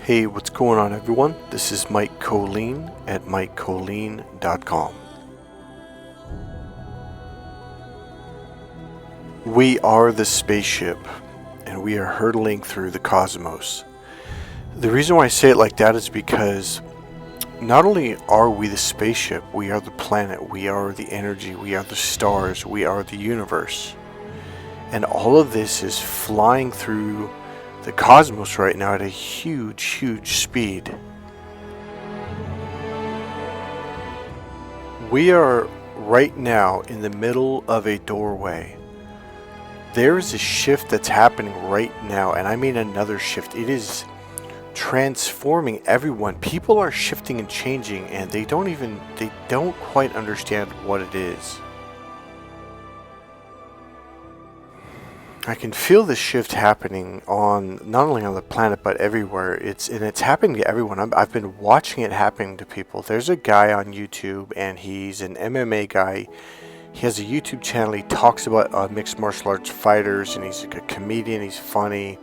Hey, what's going on, everyone? This is Mike Kollin at MikeKollin.com. We are the spaceship, and we are hurtling through the cosmos. The reason why I say it like that is because not only are we the spaceship, we are the planet, we are the energy, we are the stars, we are the universe. And all of this is flying through the cosmos right now at a huge speed. We are right now in the middle of a doorway. There is a shift that's happening right now, and I mean another shift. It is transforming everyone. People are shifting and changing, and they don't quite understand what it is. I can feel the shift happening on not only on the planet but everywhere. It's happening to everyone. I've been watching it happening to people. There's a guy on YouTube, and he's an MMA guy. He has a YouTube channel. He talks about mixed martial arts fighters, and he's like a comedian. He's funny,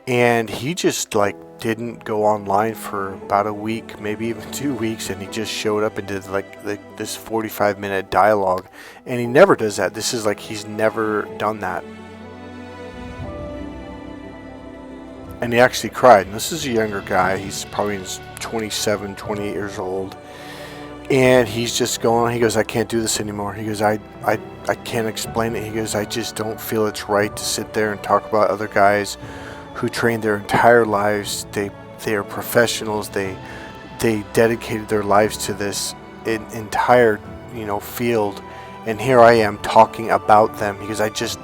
and he just didn't go online for about a week, maybe even 2 weeks, and he just showed up and did this 45-minute dialogue. And he never does that. This is he's never done that. And he actually cried. And this is a younger guy. He's probably in his 27, 28 years old. And he's just going, he goes, I can't do this anymore. He goes, I can't explain it. He goes, I just don't feel it's right to sit there and talk about other guys who trained their entire lives. They are professionals. They dedicated their lives to this entire, field. And here I am talking about them. He goes,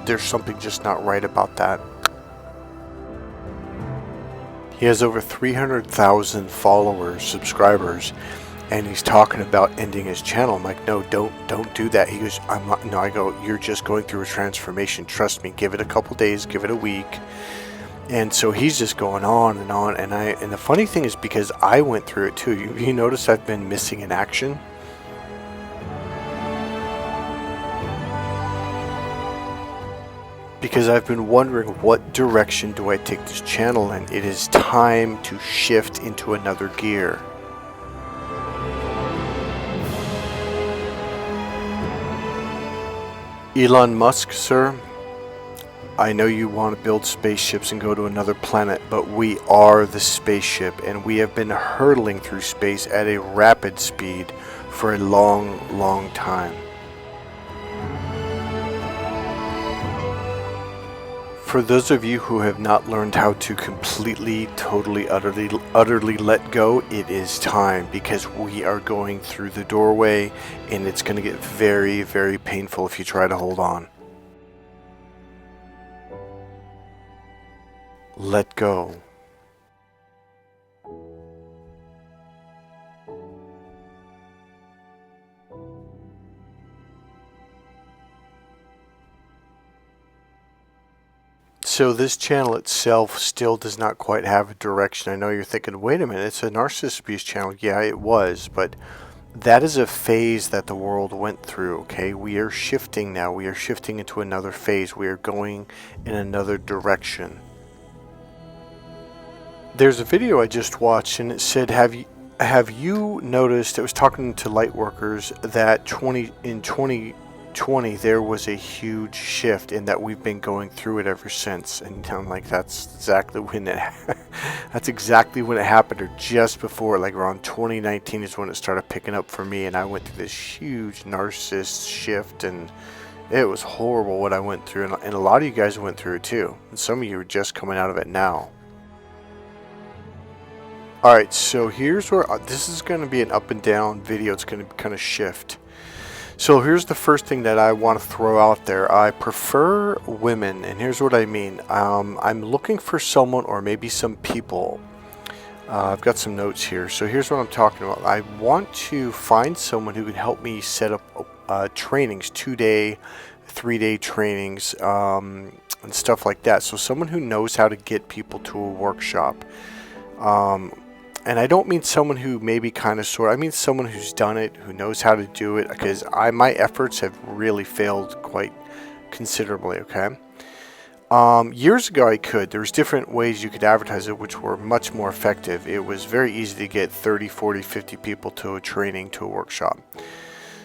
there's something just not right about that. He has over 300,000 followers, subscribers, and he's talking about ending his channel. I'm like, no, don't do that. He goes, I'm not. No, I go, you're just going through a transformation. Trust me. Give it a couple days. Give it a week. And so he's just going on and on. And the funny thing is, because I went through it too. You notice I've been missing in action. Because I've been wondering, what direction do I take this channel in? It is time to shift into another gear. Elon Musk, sir, I know you want to build spaceships and go to another planet, but we are the spaceship, and we have been hurtling through space at a rapid speed for a long time. For those of you who have not learned how to completely, totally, utterly let go, it is time, because we are going through the doorway, and it's going to get very painful if you try to hold on. Let go. So this channel itself still does not quite have a direction. I know you're thinking, wait a minute, it's a narcissist abuse channel. Yeah, it was, but that is a phase that the world went through, okay? We are shifting now. We are shifting into another phase. We are going in another direction. There's a video I just watched, and it said, have you noticed, it was talking to light workers, that in 2020 there was a huge shift, in that we've been going through it ever since. And I'm like, that's exactly when it happened, or just before, around 2019 is when it started picking up for me, and I went through this huge narcissist shift, and it was horrible what I went through, and a lot of you guys went through it too, and some of you are just coming out of it now. Alright, so here's where this is going to be an up and down video. It's going to kind of shift. So here's the first thing that I want to throw out there. I prefer women, and here's what I mean. I'm looking for someone, or maybe some people. I've got some notes here. So here's what I'm talking about. I want to find someone who can help me set up trainings, 2-day, 3-day trainings, and stuff like that. So someone who knows how to get people to a workshop. And I don't mean someone who maybe I mean someone who's done it, who knows how to do it, because my efforts have really failed quite considerably, okay? Years ago I could. There was different ways you could advertise it which were much more effective. It was very easy to get 30, 40, 50 people to a training, to a workshop.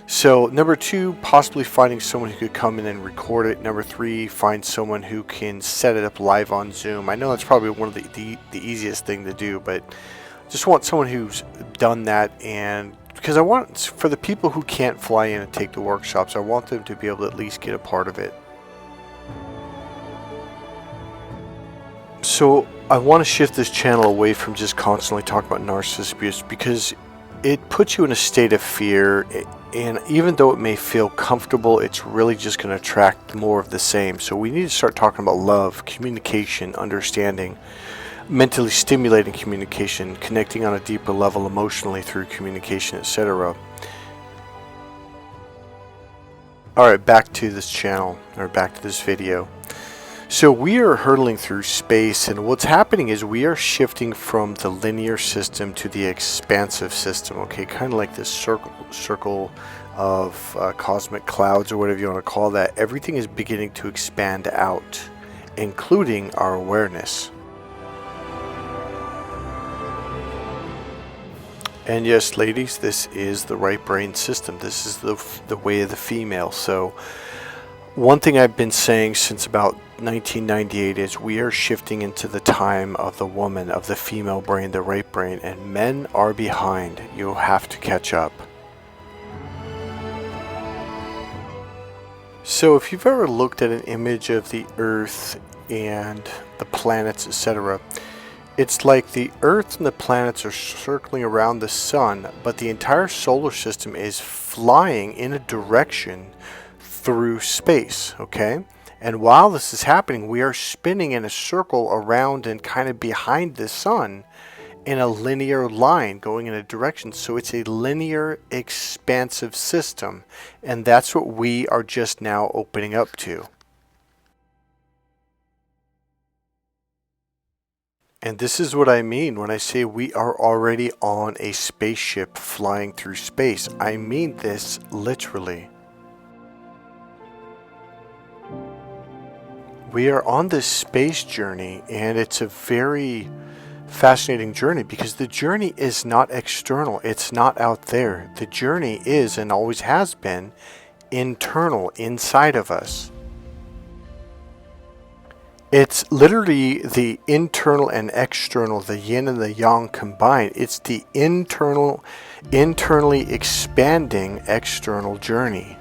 So number 2, possibly finding someone who could come in and record it. Number 3, find someone who can set it up live on Zoom. I know that's probably one of the easiest thing to do, but just want someone who's done that. And because I want, for the people who can't fly in and take the workshops, I want them to be able to at least get a part of it. So I want to shift this channel away from just constantly talking about narcissist abuse, because it puts you in a state of fear, and even though it may feel comfortable, it's really just going to attract more of the same. So we need to start talking about love, communication, understanding, mentally stimulating communication, connecting on a deeper level emotionally through communication, etc. Alright, back to this channel, or back to this video. So we are hurtling through space, and what's happening is we are shifting from the linear system to the expansive system, okay? Kind of like this circle of cosmic clouds, or whatever you want to call that. Everything is beginning to expand out, including our awareness. And yes, ladies, this is the right brain system. This is the way of the female. So one thing I've been saying since about 1998 is we are shifting into the time of the woman, of the female brain, the right brain, and men are behind. You'll have to catch up. So if you've ever looked at an image of the Earth and the planets, etc., it's like the Earth and the planets are circling around the sun, but the entire solar system is flying in a direction through space, okay? And while this is happening, we are spinning in a circle around and kind of behind the sun in a linear line going in a direction. So it's a linear expansive system, and that's what we are just now opening up to. And this is what I mean when I say we are already on a spaceship flying through space. I mean this literally. We are on this space journey, and it's a very fascinating journey because the journey is not external. It's not out there. The journey is, and always has been, internal, inside of us. It's literally the internal and external, the yin and the yang combined. It's the internally expanding external journey.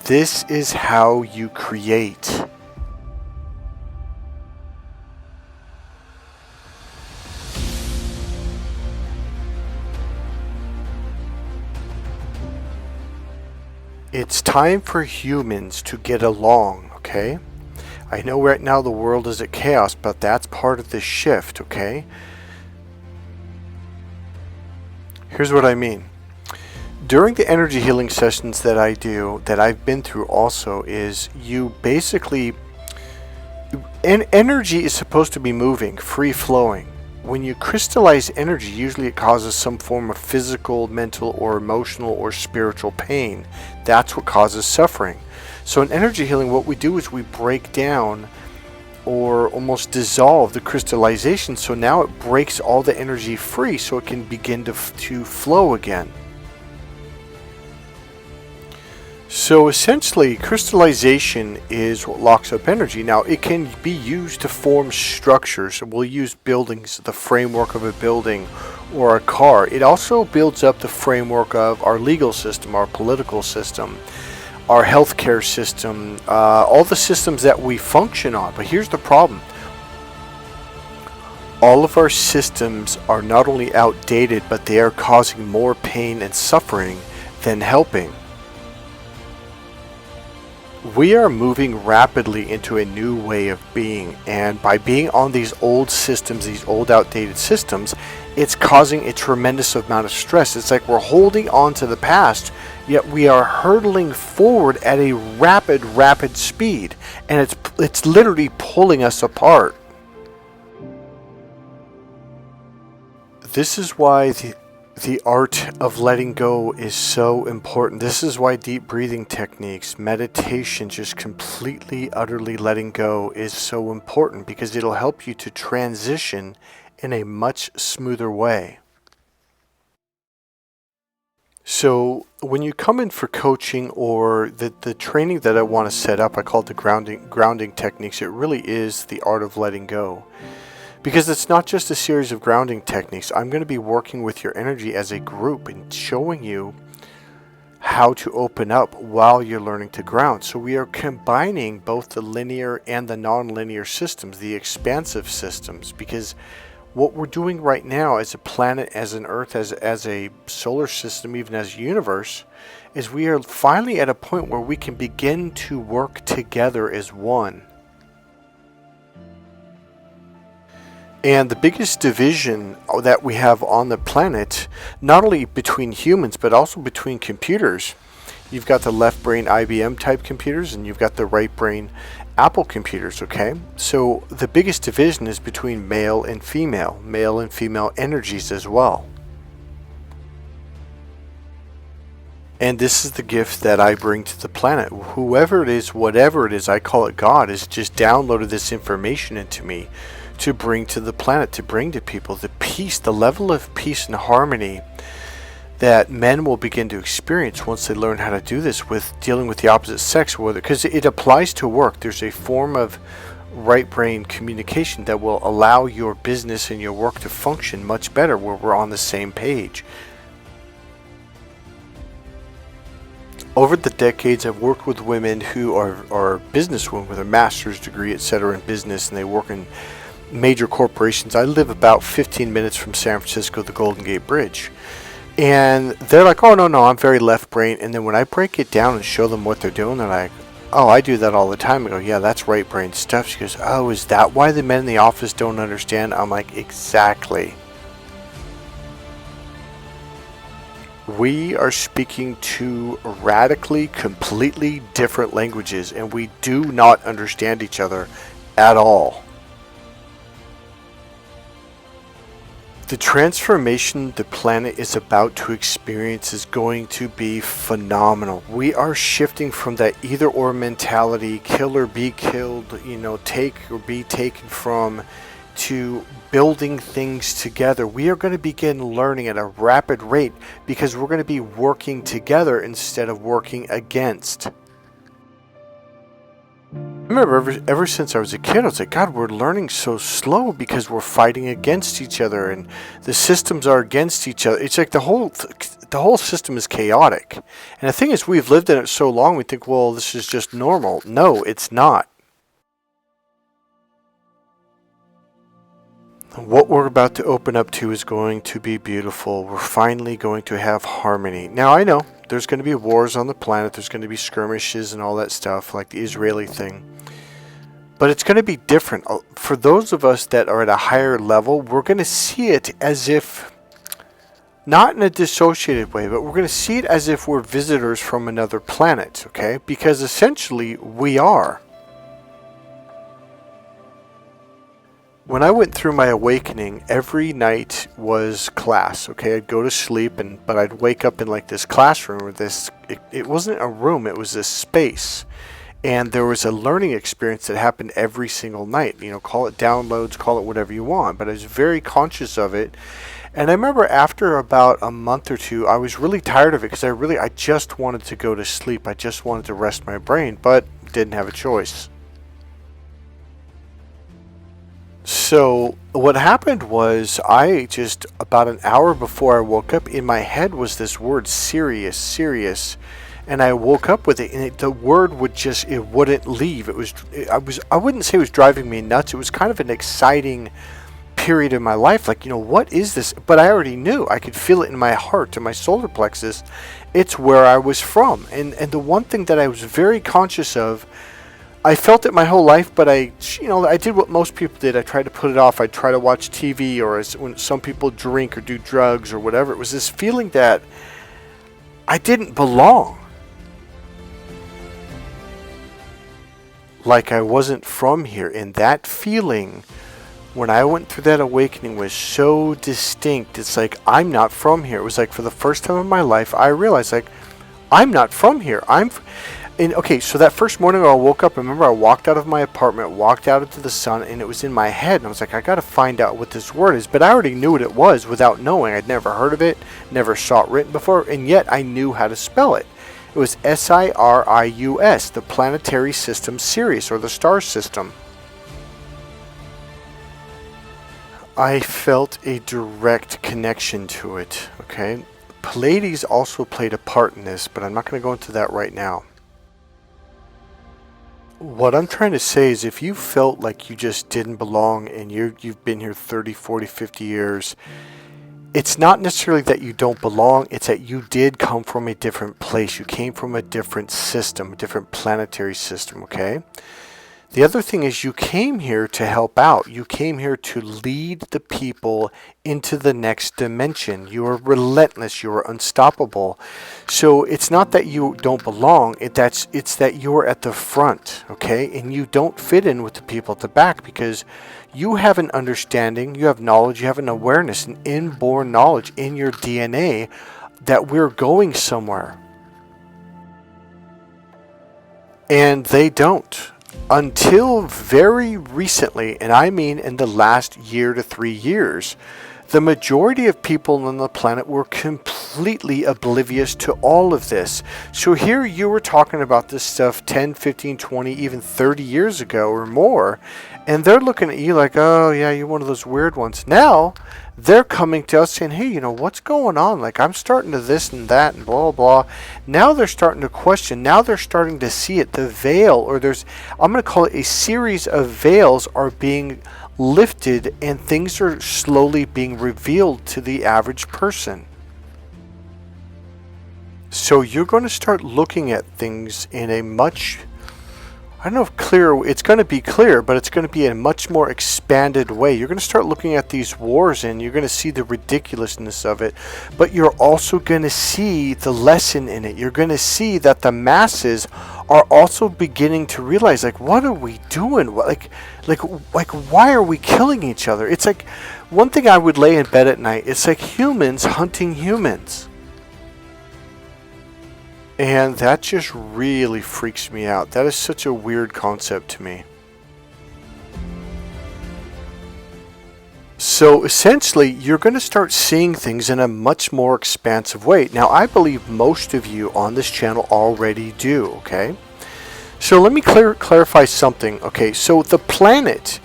This is how you create. It's time for humans to get along, okay? I know right now the world is at chaos, but that's part of the shift, okay? Here's what I mean. During the energy healing sessions that I do, that I've been through also, is you basically, energy is supposed to be moving, free flowing. When you crystallize energy, usually it causes some form of physical, mental, or emotional, or spiritual pain. That's what causes suffering. So in energy healing, what we do is we break down or almost dissolve the crystallization, so now it breaks all the energy free so it can begin to flow again. So essentially, crystallization is what locks up energy. Now, it can be used to form structures. We'll use buildings, the framework of a building or a car. It also builds up the framework of our legal system, our political system, our healthcare system, all the systems that we function on. But here's the problem. All of our systems are not only outdated, but they are causing more pain and suffering than helping. We are moving rapidly into a new way of being, and by being on these old systems, these old outdated systems, it's causing a tremendous amount of stress. It's like we're holding on to the past, yet we are hurtling forward at a rapid speed, and it's literally pulling us apart. This is why The art of letting go is so important. This is why deep breathing techniques, meditation, just completely, utterly letting go is so important, because it'll help you to transition in a much smoother way. So when you come in for coaching or the training that I want to set up, I call it the grounding techniques. It really is the art of letting go. Because it's not just a series of grounding techniques. I'm going to be working with your energy as a group and showing you how to open up while you're learning to ground. So we are combining both the linear and the non-linear systems, the expansive systems, because what we're doing right now as a planet, as an Earth, as a solar system, even as a universe, is we are finally at a point where we can begin to work together as one. And the biggest division that we have on the planet, not only between humans, but also between computers, you've got the left brain IBM type computers and you've got the right brain Apple computers, okay? So the biggest division is between male and female energies as well. And this is the gift that I bring to the planet. Whoever it is, whatever it is, I call it God, has just downloaded this information into me to bring to the planet, to bring to people the peace, the level of peace and harmony that men will begin to experience once they learn how to do this with dealing with the opposite sex, because it applies to work. There's a form of right brain communication that will allow your business and your work to function much better, where we're on the same page. Over the decades, I've worked with women who are businesswomen with a master's degree, etc., in business, and they work in major corporations. I live about 15 minutes from San Francisco, the Golden Gate Bridge. And they're like, oh, no, I'm very left brain. And then when I break it down and show them what they're doing, they're like, oh, I do that all the time. I go, yeah, that's right brain stuff. She goes, oh, is that why the men in the office don't understand? I'm like, exactly. We are speaking two radically, completely different languages, and we do not understand each other at all. The transformation the planet is about to experience is going to be phenomenal. We are shifting from that either or mentality, kill or be killed, take or be taken from, to building things together. We are going to begin learning at a rapid rate because we're going to be working together instead of working against. I remember ever since I was a kid, I was like, God, we're learning so slow because we're fighting against each other and the systems are against each other. It's like the whole system is chaotic. And the thing is, we've lived in it so long, we think, well, this is just normal. No, it's not. What we're about to open up to is going to be beautiful. We're finally going to have harmony. Now, I know there's going to be wars on the planet. There's going to be skirmishes and all that stuff, like the Israeli thing. But it's going to be different. For those of us that are at a higher level, we're going to see it as if, not in a dissociated way, but we're going to see it as if we're visitors from another planet, okay? Because essentially, we are. When I went through my awakening, every night was class, okay? I'd go to sleep, but I'd wake up in like this classroom or it wasn't a room, it was this space. And there was a learning experience that happened every single night. Call it downloads, call it whatever you want, but I was very conscious of it. And I remember after about a month or two, I was really tired of it because I just wanted to go to sleep. I just wanted to rest my brain, but didn't have a choice. So what happened was about an hour before I woke up, in my head was this word serious. And I woke up with it, and the word wouldn't leave. I wouldn't say it was driving me nuts. It was kind of an exciting period in my life. Like, what is this? But I already knew. I could feel it in my heart, in my solar plexus. It's where I was from. And the one thing that I was very conscious of, I felt it my whole life, but I did what most people did. I tried to put it off. I'd try to watch TV, or when some people drink or do drugs or whatever. It was this feeling that I didn't belong. Like I wasn't from here. And that feeling when I went through that awakening was so distinct. It's like, I'm not from here. It was like for the first time in my life, I realized like, I'm not from here. And okay, so that first morning I woke up, I remember I walked out of my apartment, walked out into the sun, and it was in my head, and I was like, I gotta find out what this word is. But I already knew what it was without knowing. I'd never heard of it, never saw it written before, and yet I knew how to spell it. It was Sirius, the planetary system Sirius, or the star system. I felt a direct connection to it, okay? Pleiades also played a part in this, but I'm not going to go into that right now. What I'm trying to say is if you felt like you just didn't belong and you've been here 30, 40, 50 years, it's not necessarily that you don't belong, it's that you did come from a different place. You came from a different system, a different planetary system, okay? The other thing is you came here to help out. You came here to lead the people into the next dimension. You are relentless. You are unstoppable. So it's not that you don't belong. It's that you're at the front, okay? And you don't fit in with the people at the back because you have an understanding, you have knowledge, you have an awareness, an inborn knowledge in your DNA that we're going somewhere. And they don't. Until very recently, and I mean in the last year to 3 years, the majority of people on the planet were completely oblivious to all of this. So here you were talking about this stuff 10, 15, 20, even 30 years ago or more, and they're looking at you like, oh yeah, you're one of those weird ones. Now, they're coming to us saying, hey, you know, what's going on? Like, I'm starting to this and that and blah, blah, blah. Now they're starting to question. Now they're starting to see it. The veil, or I'm going to call it a series of veils are being lifted and things are slowly being revealed to the average person. So you're going to start looking at things in a much, I don't know if clear, it's going to be clear, but it's going to be a much more expanded way. You're going to start looking at these wars and you're going to see the ridiculousness of it, but you're also going to see the lesson in it. You're going to see that the masses are also beginning to realize, like, what are we doing? Like, why are we killing each other? It's like, one thing I would lay in bed at night, it's like humans hunting humans. And that just really freaks me out. That is such a weird concept to me. So essentially, you're going to start seeing things in a much more expansive way. Now, I believe most of you on this channel already do, okay? So let me clarify something. Okay, so the planet,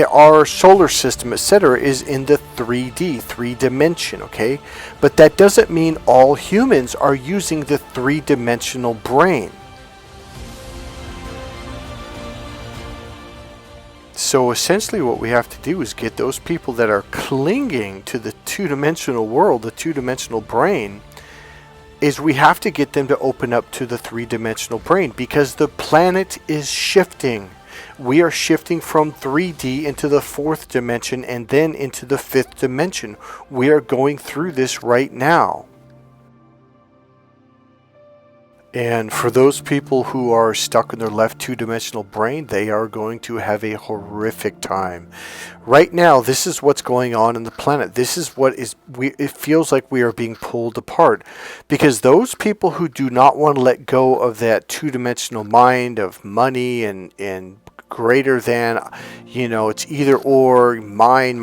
our solar system, etc., is in the 3D, 3-dimension, okay? But that doesn't mean all humans are using the 3-dimensional brain. So essentially what we have to do is get those people that are clinging to the 2-dimensional world, the 2-dimensional brain, is we have to get them to open up to the 3-dimensional brain because the planet is shifting. We are shifting from 3D into the 4th dimension and then into the 5th dimension. We are going through this right now. And for those people who are stuck in their left 2-dimensional brain, they are going to have a horrific time. Right now, this is what's going on in the planet. This is what it feels like we are being pulled apart. Because those people who do not want to let go of that 2-dimensional mind of money and greater than, you know, it's either or, mine,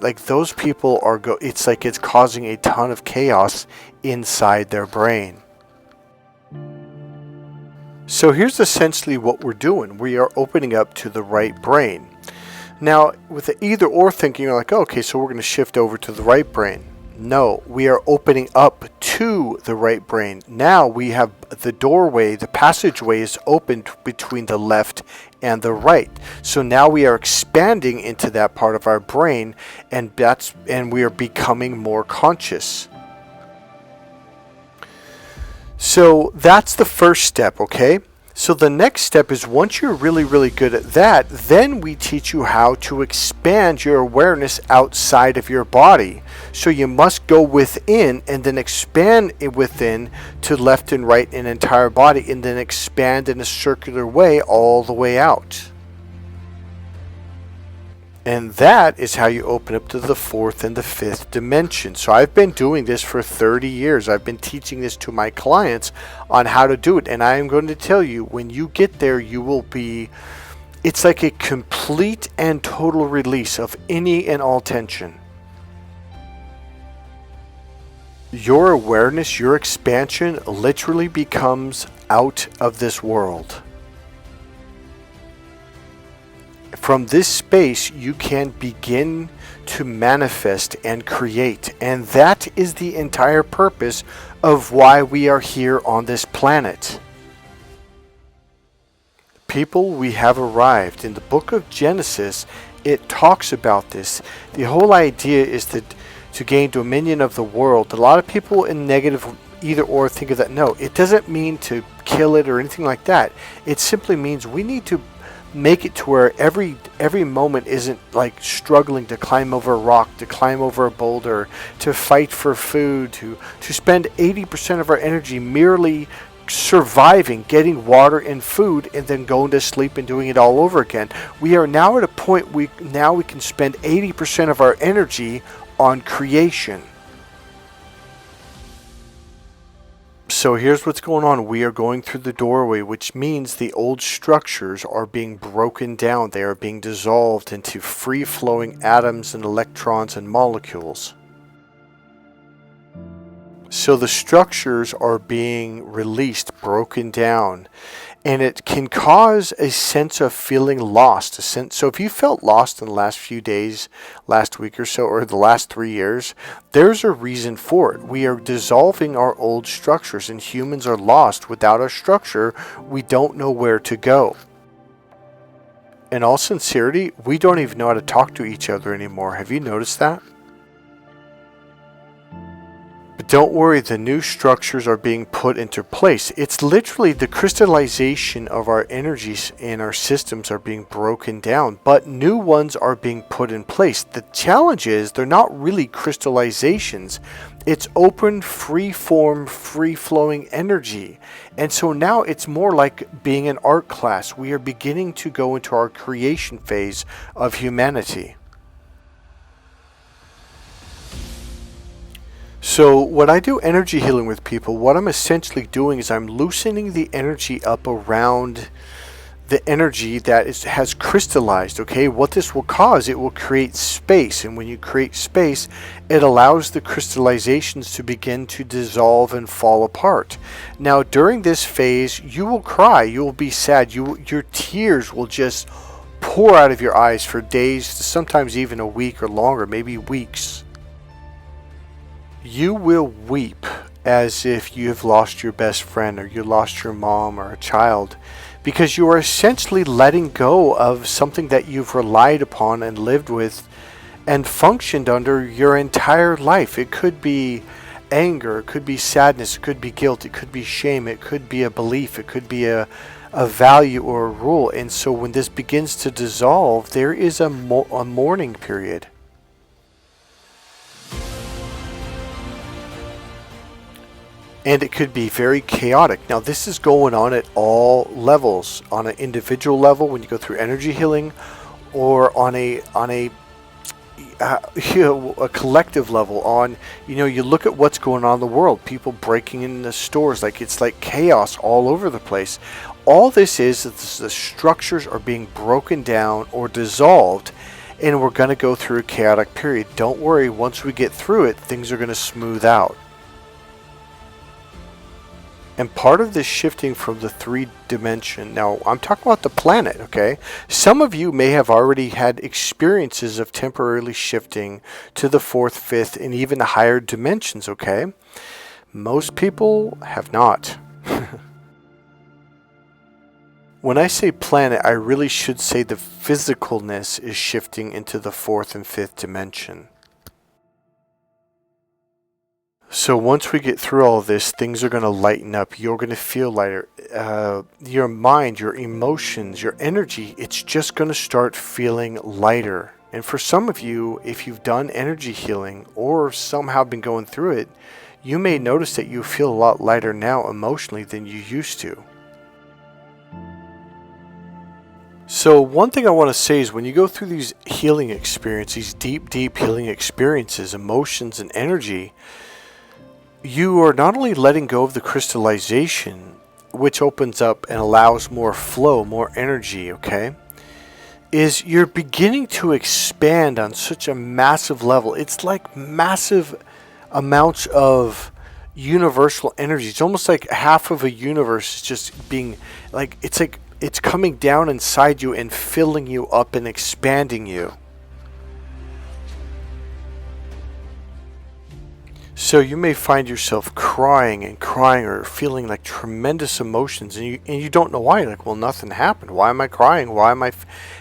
like those people are it's like it's causing a ton of chaos inside their brain. So here's essentially what we're doing. We are opening up to the right brain. Now, with the either or thinking, you're like, oh, okay, so we're going to shift over to the right brain. No, we are opening up to the right brain. Now we have the doorway, the passageway is opened between the left and the right. So now we are expanding into that part of our brain, and we are becoming more conscious. So that's the first step, okay? So the next step is once you're really, really good at that, then we teach you how to expand your awareness outside of your body. So you must go within and then expand it within to left and right in entire body and then expand in a circular way all the way out. And that is how you open up to the fourth and the fifth dimension. So I've been doing this for 30 years. I've been teaching this to my clients on how to do it. And I am going to tell you, when you get there, you will be, it's like a complete and total release of any and all tension. Your awareness, your expansion literally becomes out of this world. From this space, you can begin to manifest and create. And that is the entire purpose of why we are here on this planet. People, we have arrived. In the book of Genesis, it talks about this. The whole idea is to gain dominion of the world. A lot of people in negative either or think of that. No, it doesn't mean to kill it or anything like that. It simply means we need to make it to where every moment isn't like struggling to climb over a rock, to climb over a boulder, to fight for food, to spend 80% of our energy merely surviving, getting water and food, and then going to sleep and doing it all over again. We are now at a point we can spend 80% of our energy on creation. So here's what's going on. We are going through the doorway, which means the old structures are being broken down. They are being dissolved into free-flowing atoms and electrons and molecules. So the structures are being released, broken down, and it can cause a sense of feeling lost. So if you felt lost in the last few days, last week or so, or the last 3 years, there's a reason for it. We are dissolving our old structures, and humans are lost. Without a structure, we don't know where to go. In all sincerity, we don't even know how to talk to each other anymore. Have you noticed that? But don't worry, the new structures are being put into place. It's literally the crystallization of our energies and our systems are being broken down, but new ones are being put in place. The challenge is they're not really crystallizations. It's open, free-form, free-flowing energy. And so now it's more like being an art class. We are beginning to go into our creation phase of humanity. So when I do energy healing with people, what I'm essentially doing is I'm loosening the energy up around the energy that has crystallized. Okay, what this will cause, it will create space, and when you create space, it allows the crystallizations to begin to dissolve and fall apart. Now during this phase, you will cry, you will be sad, your tears will just pour out of your eyes for days, sometimes even a week or longer, maybe weeks. You will weep as if you have lost your best friend, or you lost your mom or a child, because you are essentially letting go of something that you've relied upon and lived with and functioned under your entire life. It could be anger, it could be sadness, it could be guilt, it could be shame, it could be a belief, it could be a value or a rule. And so when this begins to dissolve, there is a mourning period. And it could be very chaotic. Now this is going on at all levels, on an individual level when you go through energy healing, or on a collective level. On, you look at what's going on in the world, people breaking in the stores, it's like chaos all over the place. All this is that the structures are being broken down or dissolved, and we're going to go through a chaotic period. Don't worry, once we get through it, things are going to smooth out. And part of this shifting from the 3-dimension, now I'm talking about the planet, okay? Some of you may have already had experiences of temporarily shifting to the 4th, 5th, and even the higher dimensions, okay? Most people have not. When I say planet, I really should say the physicalness is shifting into the 4th and 5th dimension. So once we get through all of this, things are going to lighten up. You're going to feel lighter. Your mind, your emotions, your energy, it's just going to start feeling lighter. And for some of you, if you've done energy healing or somehow been going through it, you may notice that you feel a lot lighter now emotionally than you used to. So one thing I want to say is when you go through these healing experiences, these deep healing experiences, emotions and energy, you are not only letting go of the crystallization, which opens up and allows more flow, more energy, okay? Is you're beginning to expand on such a massive level. It's like massive amounts of universal energy. It's almost like half of a universe is just being like it's coming down inside you and filling you up and expanding you. So you may find yourself crying or feeling like tremendous emotions, and you don't know why. You're like, well, nothing happened. Why am I crying? Why am I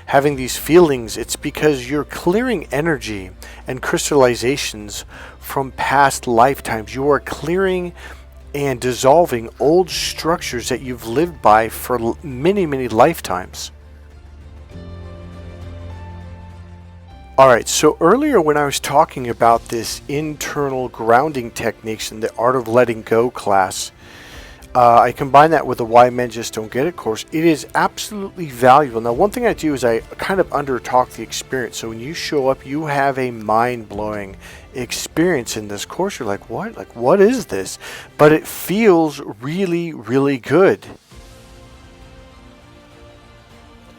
having these feelings? It's because you're clearing energy and crystallizations from past lifetimes. You are clearing and dissolving old structures that you've lived by for many lifetimes. Alright, so earlier when I was talking about this internal grounding techniques in the Art of Letting Go class, I combine that with the Why Men Just Don't Get It course. It is absolutely valuable. Now, one thing I do is I kind of under-talk the experience. So when you show up, you have a mind-blowing experience in this course. You're like, what? Like, what is this? But it feels really good.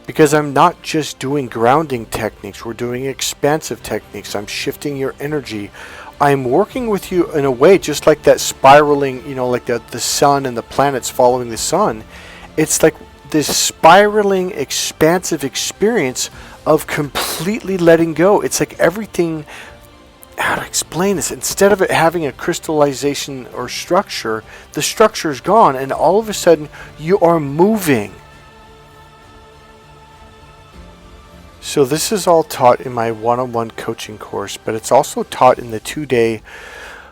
Because I'm not just doing grounding techniques, we're doing expansive techniques. I'm shifting your energy. I'm working with you in a way just like that spiraling, like the sun and the planets following the sun. It's like this spiraling, expansive experience of completely letting go. It's like everything, how to explain this? Instead of it having a crystallization or structure, the structure is gone and all of a sudden you are moving. So this is all taught in my one-on-one coaching course, but it's also taught in the 2-day,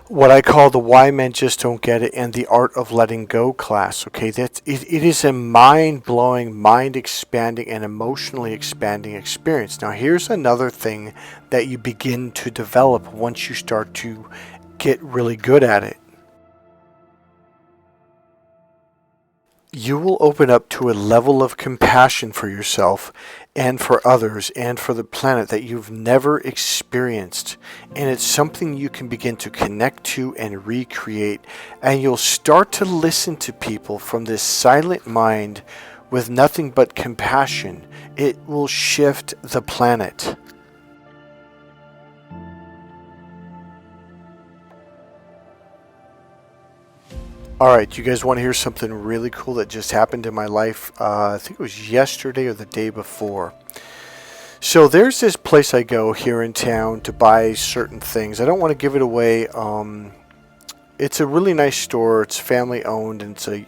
what I call the Why Men Just Don't Get It and the Art of Letting Go class. Okay, it is a mind-blowing, mind-expanding, and emotionally expanding experience. Now here's another thing that you begin to develop once you start to get really good at it. You will open up to a level of compassion for yourself and for others and for the planet that you've never experienced. And it's something you can begin to connect to and recreate. And you'll start to listen to people from this silent mind with nothing but compassion. It will shift the planet. Alright, you guys want to hear something really cool that just happened in my life? I think it was yesterday or the day before. So there's this place I go here in town to buy certain things. I don't want to give it away. It's a really nice store. It's family owned and it's a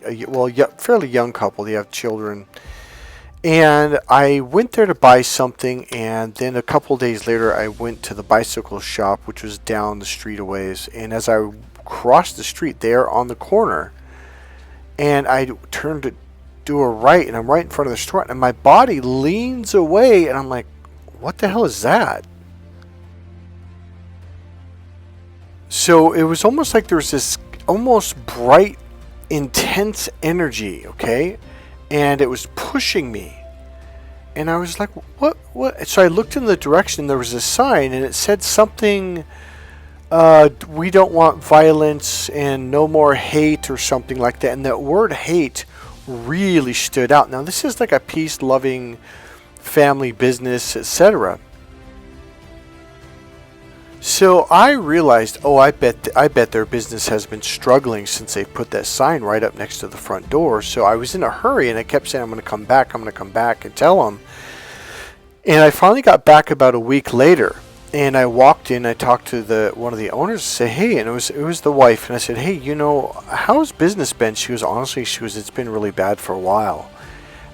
fairly young couple. They have children. And I went there to buy something, and then a couple days later I went to the bicycle shop, which was down the street a ways. And as I crossed the street there on the corner, and I turned to do a right, and I'm right in front of the store, and my body leans away, and I'm like, what the hell is that? So it was almost like there was this almost bright, intense energy, okay? And it was pushing me. And I was like, what? So I looked in the direction, there was a sign, and it said something, we don't want violence and no more hate or something like that. And that word hate really stood out. Now, this is like a peace-loving family business, etc. So I realized, I bet their business has been struggling since they put that sign right up next to the front door. So I was in a hurry, and I kept saying, I'm going to come back and tell them. And I finally got back about a week later, and I walked in. I talked to one of the owners, and said, hey, and it was the wife, and I said, hey, how's business been? She goes, honestly, it's been really bad for a while.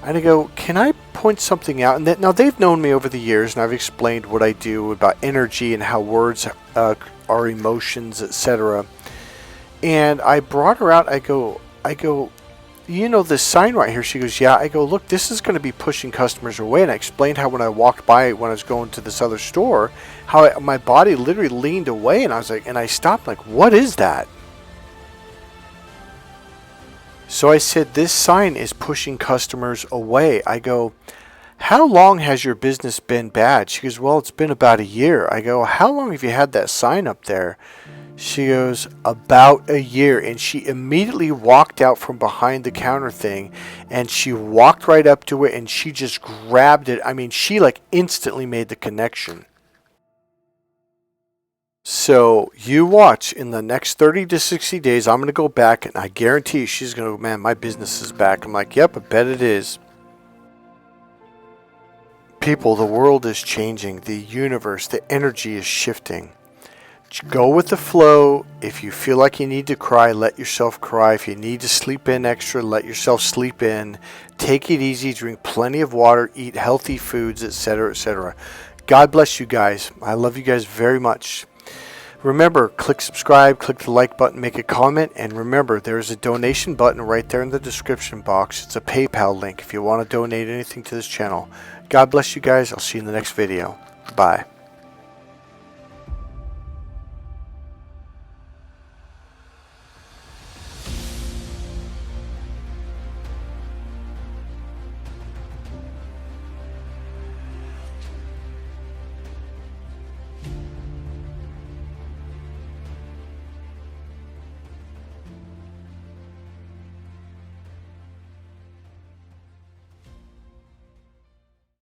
And I go, can I point something out? And now they've known me over the years, and I've explained what I do about energy and how words are emotions, etc. And I brought her out. I go, this sign right here. She goes, yeah. I go, look, this is going to be pushing customers away. And I explained how when I walked by, when I was going to this other store, how my body literally leaned away, and I was like, and I stopped, like, what is that? So I said, this sign is pushing customers away. I go, how long has your business been bad? She goes, well, it's been about a year. I go, how long have you had that sign up there? She goes, about a year. And she immediately walked out from behind the counter thing, and she walked right up to it, and she just grabbed it. I mean, she like instantly made the connection. So you watch, in the next 30 to 60 days, I'm going to go back, and I guarantee you she's going to go, man, my business is back. I'm like, yep, I bet it is. People, the world is changing. The universe, the energy is shifting. Go with the flow. If you feel like you need to cry, let yourself cry. If you need to sleep in extra, let yourself sleep in. Take it easy. Drink plenty of water. Eat healthy foods, etc., etc. God bless you guys. I love you guys very much. Remember, click subscribe, click the like button, make a comment, and remember, there's a donation button right there in the description box. It's a PayPal link if you want to donate anything to this channel. God bless you guys. I'll see you in the next video. Bye.